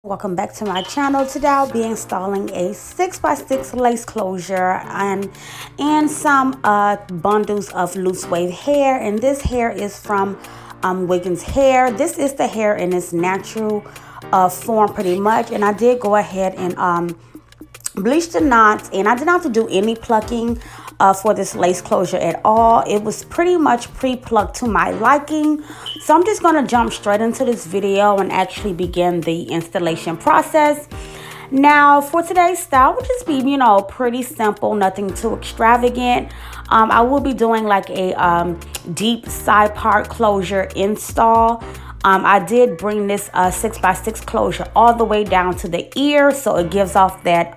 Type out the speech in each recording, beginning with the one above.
Welcome back to my channel. Today I'll be installing a 6x6 lace closure and some bundles of loose wave hair. And this hair is from Wiggins Hair. This is the hair in its natural form pretty much. And I did go ahead and bleach the knots, and I did not have to do any plucking for this lace closure at all. It was pretty much pre-plucked to my liking. So I'm just going to jump straight into this video and actually begin the installation process. Now for today's style will just be, pretty simple, nothing too extravagant. I will be doing like a deep side part closure install. I did bring this 6x6 closure all the way down to the ear, so it gives off that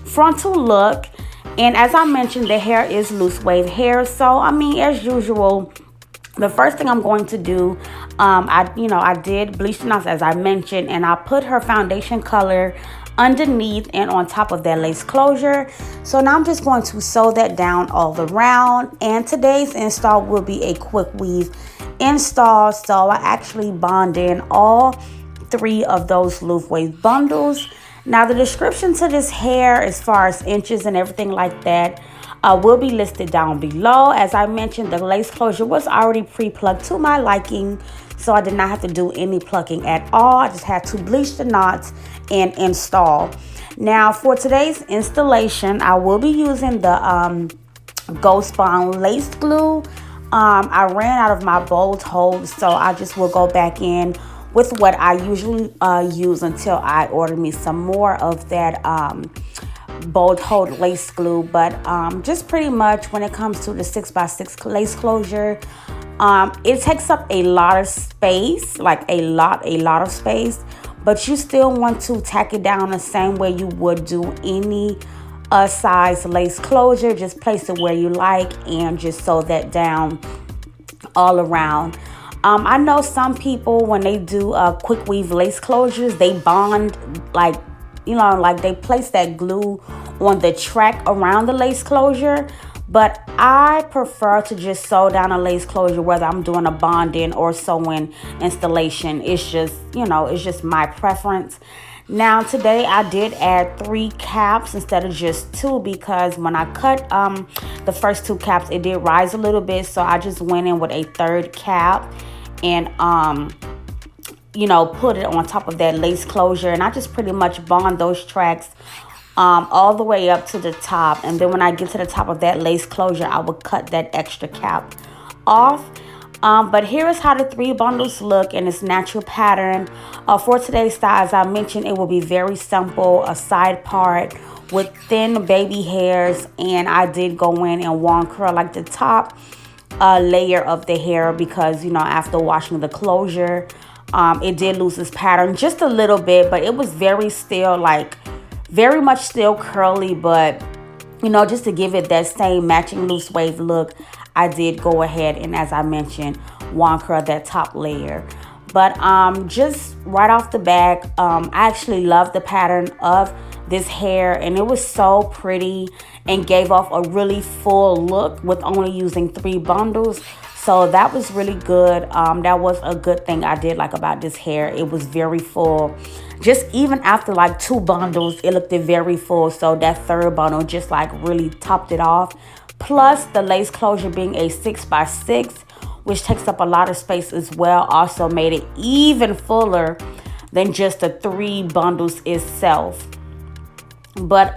frontal look. And as I mentioned, the hair is loose wave hair, so as usual, the first thing I'm going to do, I did bleach the knots as I mentioned, and I put her foundation color underneath and on top of that lace closure. So now I'm just going to sew that down all around, and today's install will be a quick weave install. So I actually bond in all three of those loose wave bundles. Now the description to this hair as far as inches and everything like that will be listed down below. As I mentioned, the lace closure was already pre-plucked to my liking, so I did not have to do any plucking at all. I just had to bleach the knots and install. Now for today's installation, I will be using the Ghost Bond lace glue. I ran out of my bold hold, so I just will go back in with what I usually use until I order me some more of that bold hold lace glue. But just pretty much when it comes to the 6x6 lace closure, it takes up a lot of space, like a lot of space, but you still want to tack it down the same way you would do any size lace closure. Just place it where you like and just sew that down all around. I know some people, when they do quick weave lace closures, they bond like they place that glue on the track around the lace closure. But I prefer to just sew down a lace closure, whether I'm doing a bonding or sewing installation. It's just my preference. Now today I did add 3 caps instead of just 2, because when I cut the first 2 caps, it did rise a little bit, so I just went in with a 3rd cap and put it on top of that lace closure, and I just pretty much bond those tracks all the way up to the top. And then when I get to the top of that lace closure, I will cut that extra cap off. But here is how the 3 bundles look in its natural pattern. For today's style, as I mentioned, it will be very simple, a side part with thin baby hairs, and I did go in and wand curl like the top layer of the hair, because after washing the closure, it did lose its pattern just a little bit, but it was very much still curly. But just to give it that same matching loose wave look, I did go ahead and, as I mentioned, wand curl that top layer. But just right off the bat, I actually love the pattern of this hair, and it was so pretty and gave off a really full look with only using 3 bundles. So that was really good. That was a good thing I did like about this hair. It was very full. Just even after like 2 bundles, it looked very full. So that 3rd bundle just really topped it off. Plus the lace closure being a 6x6, which takes up a lot of space as well, also made it even fuller than just the 3 bundles itself. But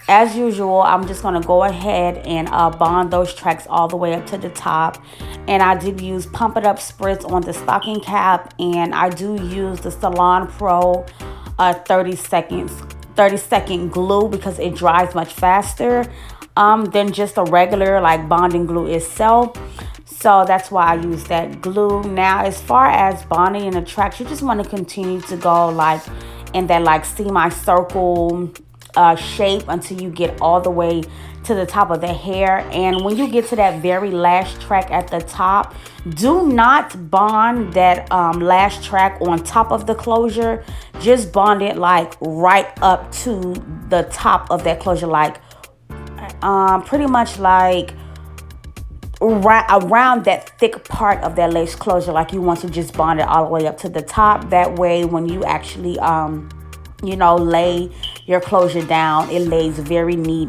as usual, I'm just going to go ahead and bond those tracks all the way up to the top. And I did use Pump It Up Spritz on the stocking cap, and I do use the Salon Pro 30-second glue, because it dries much faster than just a regular bonding glue itself. So that's why I use that glue. Now as far as bonding in the tracks, you just want to continue to go in that semicircle shape until you get all the way to the top of the hair. And when you get to that very last track at the top, do not bond that last track on top of the closure. Just bond it right up to the top of that closure, pretty much around that thick part of that lace closure. Like you want to just bond it all the way up to the top. That way when you actually lay your closure down, it lays very neat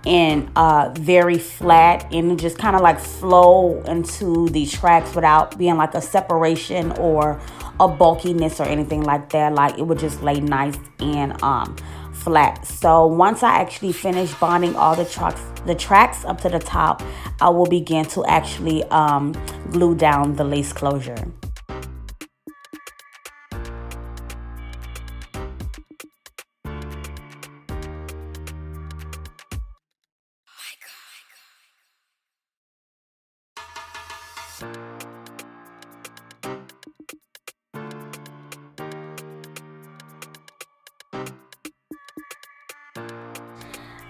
and very flat, and it just kind of like flow into the tracks without being like a separation or a bulkiness or anything like that. Like it would just lay nice and flat. So once I actually finish bonding all the tracks up to the top, I will begin to actually glue down the lace closure.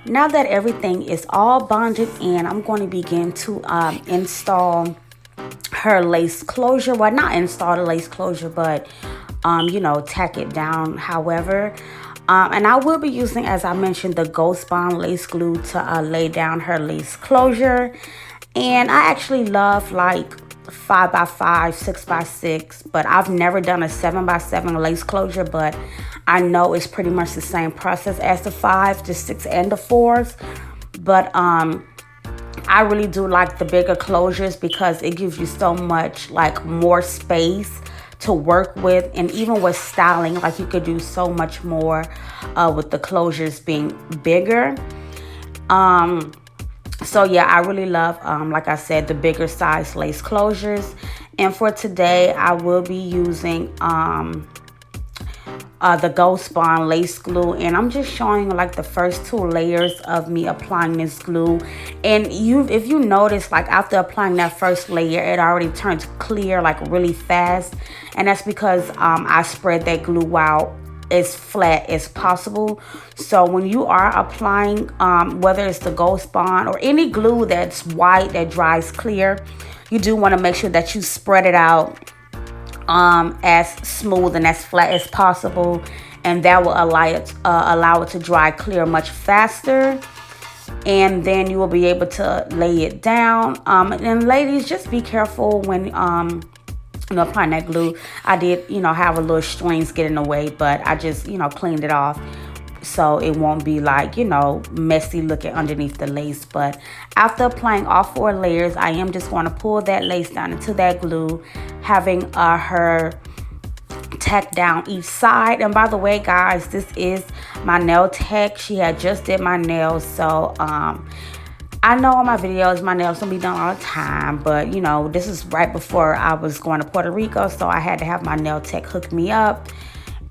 Now that everything is all bonded in, I'm going to begin to install her lace closure. Well, not install the lace closure, but tack it down. However, and I will be using, as I mentioned, the Ghost Bond lace glue to lay down her lace closure. And I actually love like 5x5, 6x6, but I've never done a 7x7 lace closure, but I know it's pretty much the same process as the 5, the 6, and the 4s. But I really do like the bigger closures because it gives you so much like more space to work with, and even with styling, like you could do so much more with the closures being bigger. So yeah, I really love, like I said, the bigger size lace closures. And for today, I will be using the Ghost Bond lace glue, and I'm just showing like the first 2 layers of me applying this glue. And if you notice, like after applying that first layer, it already turns clear like really fast, and that's because I spread that glue out as flat as possible. So when you are applying whether it's the Ghost Bond or any glue that's white that dries clear, you do want to make sure that you spread it out as smooth and as flat as possible, and that will allow it to dry clear much faster. And then you will be able to lay it down. And ladies, just be careful when applying that glue. I did have a little strings get in the way, but I just cleaned it off so it won't be like messy looking underneath the lace. But after applying all 4 layers, I am just going to pull that lace down into that glue, having her tack down each side. And by the way, guys, this is my nail tech. She had just did my nails, so I know on my videos my nails don't be done all the time, but this is right before I was going to Puerto Rico, so I had to have my nail tech hook me up.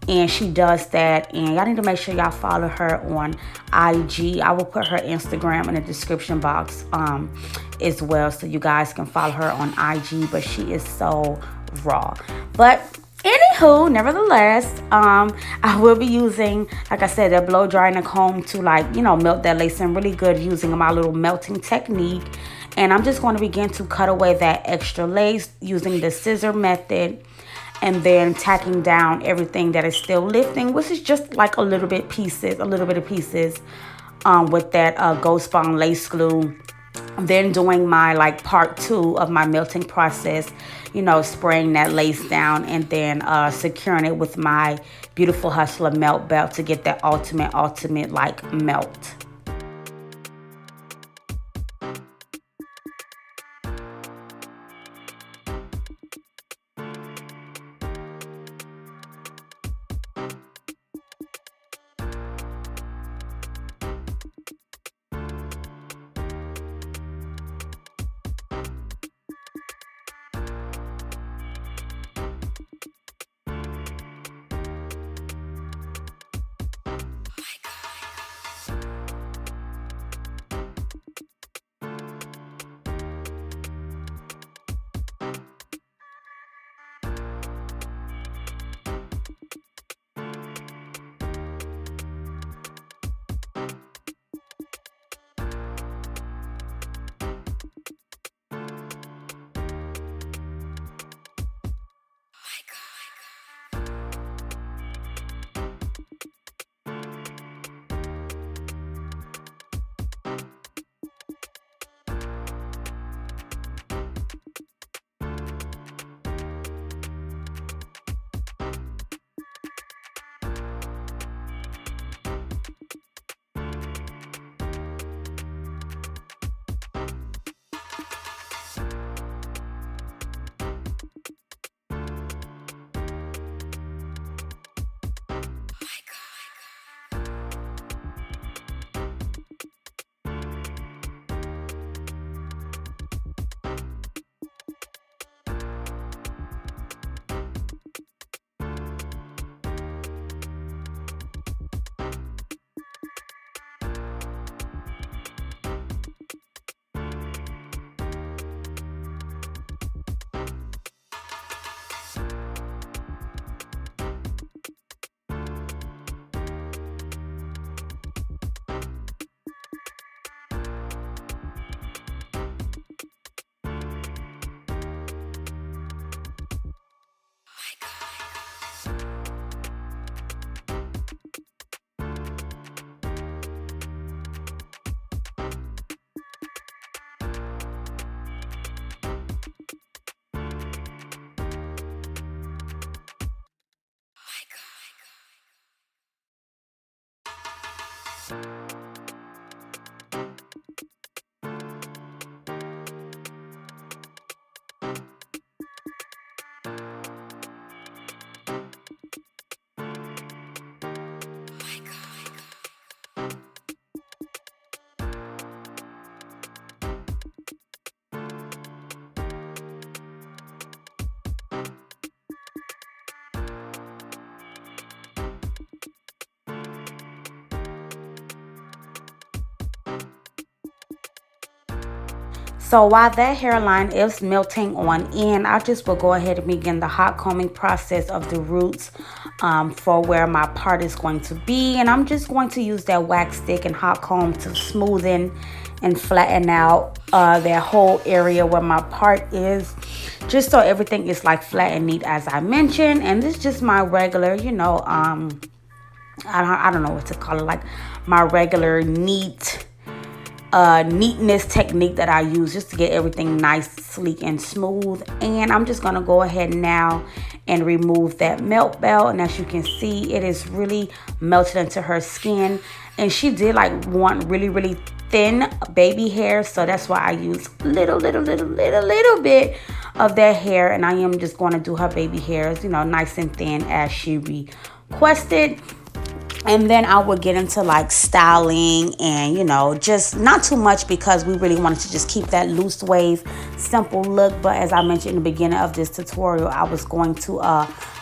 And she does that, and y'all need to make sure y'all follow her on IG. I will put her Instagram in the description box as well, so you guys can follow her on IG. But she is so raw. But anywho, nevertheless, I will be using, like I said, that blow dry and a comb to melt that lace in really good using my little melting technique. And I'm just going to begin to cut away that extra lace using the scissor method, and then tacking down everything that is still lifting, which is just like a little bit of pieces with that Ghost Bond lace glue. Then doing my part 2 of my melting process, spraying that lace down, and then securing it with my Beautiful Hustler melt belt to get that ultimate melt. So while that hairline is melting on in, I just will go ahead and begin the hot combing process of the roots for where my part is going to be. And I'm just going to use that wax stick and hot comb to smoothen and flatten out that whole area where my part is, just so everything is like flat and neat as I mentioned. And this is just my regular, you know, I don't know what to call it, like my regular neatness technique that I use just to get everything nice, sleek, and smooth. And I'm just gonna go ahead now and remove that melt belt. And as you can see, it is really melted into her skin. And she did like want really thin baby hair, so that's why I use little bit of that hair. And I am just going to do her baby hairs, you know, nice and thin as she requested. And then I would get into like styling and, you know, just not too much because we really wanted to just keep that loose wave, simple look. But as I mentioned in the beginning of this tutorial, I was going to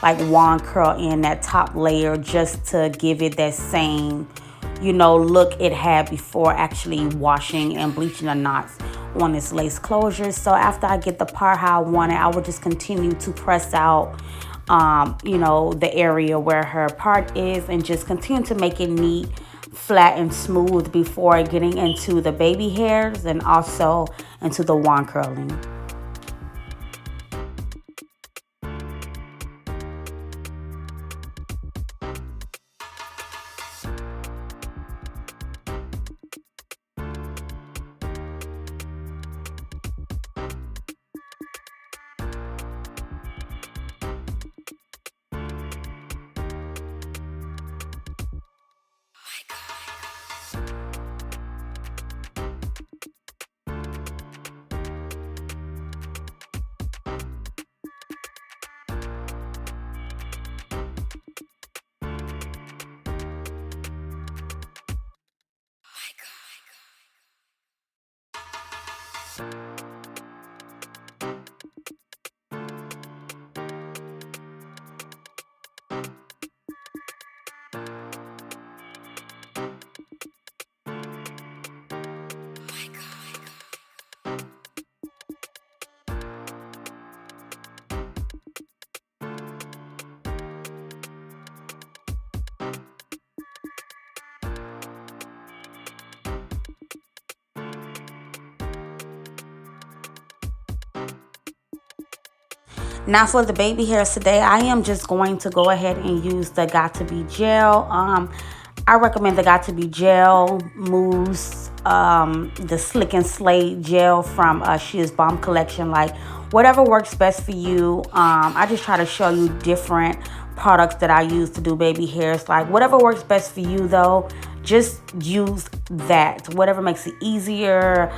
like wand curl in that top layer just to give it that same, you know, look it had before actually washing and bleaching the knots on this lace closure. So after I get the part how I want it, I will just continue to press out you know, the area where her part is, and just continue to make it neat, flat, and smooth before getting into the baby hairs and also into the wand curling. Now for the baby hairs today, I am just going to go ahead and use the Got To Be gel. I recommend the Got To Be gel, mousse, the Slick and Slay gel from She Is Bomb collection. Like whatever works best for you. I just try to show you different products that I use to do baby hairs. Like whatever works best for you though, just use that. Whatever makes it easier,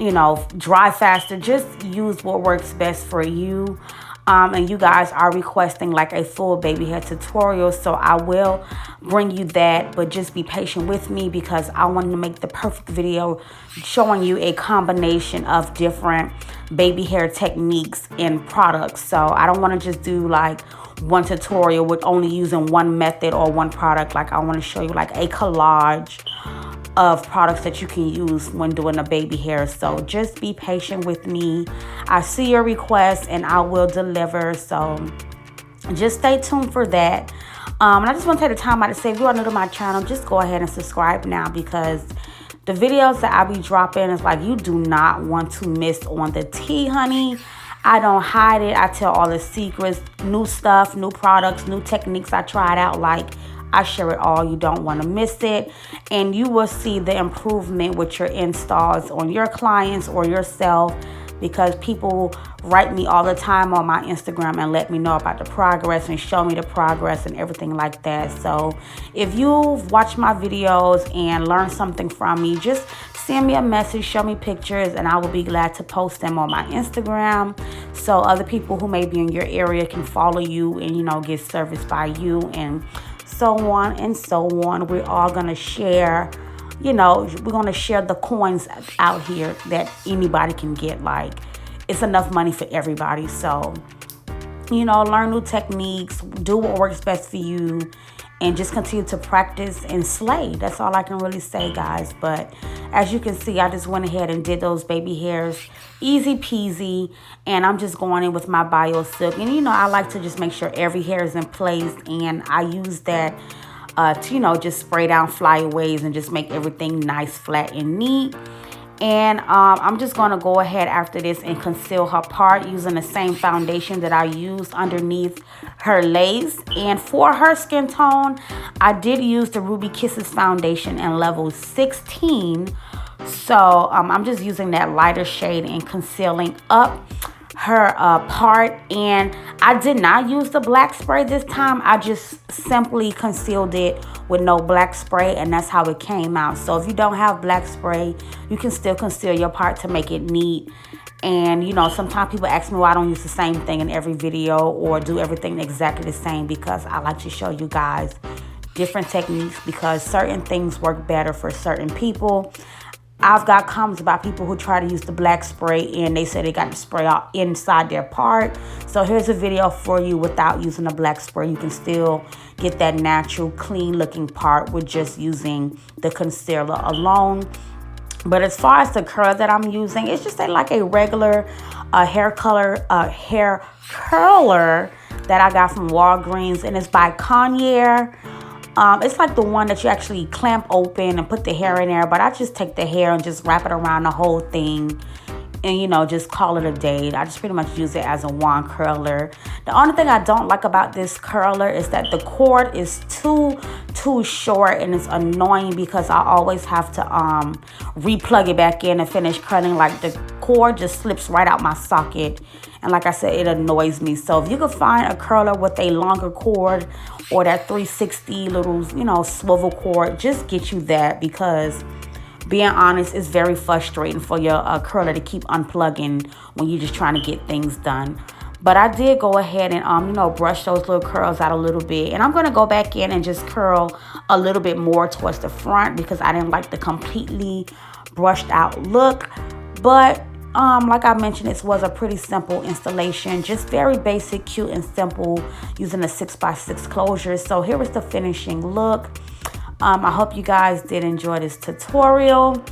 you know, dry faster, just use what works best for you. And you guys are requesting like a full baby hair tutorial, so I will bring you that, but just be patient with me because I wanted to make the perfect video showing you a combination of different baby hair techniques and products. So I don't want to just do like one tutorial with only using one method or one product. Like I want to show you like a collage of products that you can use when doing a baby hair. So just be patient with me. I see your requests and I will deliver. So just stay tuned for that. And I just want to take the time out to say, if you are new to my channel, just go ahead and subscribe now, because the videos that I be dropping is like you do not want to miss on the tea, honey. I don't hide it. I tell all the secrets, new stuff, new products, new techniques I tried out. Like I share it all. You don't want to miss it. And you will see the improvement with your installs on your clients or yourself, because people write me all the time on my Instagram and let me know about the progress and show me the progress and everything like that. So if you've watched my videos and learned something from me, just send me a message, show me pictures, and I will be glad to post them on my Instagram so other people who may be in your area can follow you and, you know, get serviced by you, and so on and so on. We're all going to share, you know, we're going to share the coins out here that anybody can get. Like it's enough money for everybody. So learn new techniques, do what works best for you, and just continue to practice and slay. That's all I can really say, guys. But as you can see, I just went ahead and did those baby hairs easy peasy, and I'm just going in with my bio silk. And I like to just make sure every hair is in place, and I use that to just spray down flyaways and just make everything nice, flat, and neat. And I'm just going to go ahead after this and conceal her part using the same foundation that I used underneath her lace. And for her skin tone, I did use the Ruby Kisses foundation in level 16. So I'm just using that lighter shade and concealing up her part. And I did not use the black spray this time. I just simply concealed it with no black spray, and that's how it came out. So if you don't have black spray, you can still conceal your part to make it neat. And sometimes people ask me why I don't use the same thing in every video or do everything exactly the same, because I like to show you guys different techniques, because certain things work better for certain people. I've got comments about people who try to use the black spray and they say they got the spray out inside their part. So here's a video for you without using the black spray. You can still get that natural, clean looking part with just using the concealer alone. But as far as the curl that I'm using, it's just like a regular hair curler that I got from Walgreens, and it's by Kanye. It's like the one that you actually clamp open and put the hair in there, but I just take the hair and just wrap it around the whole thing and just call it a day. I just pretty much use it as a wand curler. The only thing I don't like about this curler is that the cord is too short, and it's annoying because I always have to replug it back in and finish curling. Like the cord just slips right out my socket, and like I said, it annoys me. So if you can find a curler with a longer cord or that 360 little swivel cord, just get you that, because being honest, it's very frustrating for your curler to keep unplugging when you're just trying to get things done. But I did go ahead and brush those little curls out a little bit, and I'm going to go back in and just curl a little bit more towards the front because I didn't like the completely brushed out look. But like I mentioned, this was a pretty simple installation, just very basic, cute, and simple, using a 6x6 closure. So here is the finishing look. I hope you guys did enjoy this tutorial.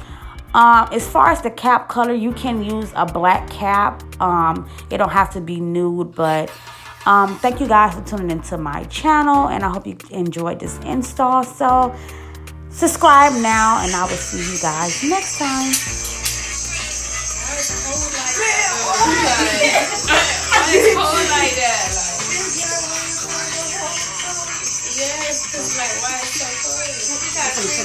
As far as the cap color, you can use a black cap. It don't have to be nude, but thank you guys for tuning into my channel, and I hope you enjoyed this install. So subscribe now, and I will see you guys next time. Yes, because like, why it's so cold?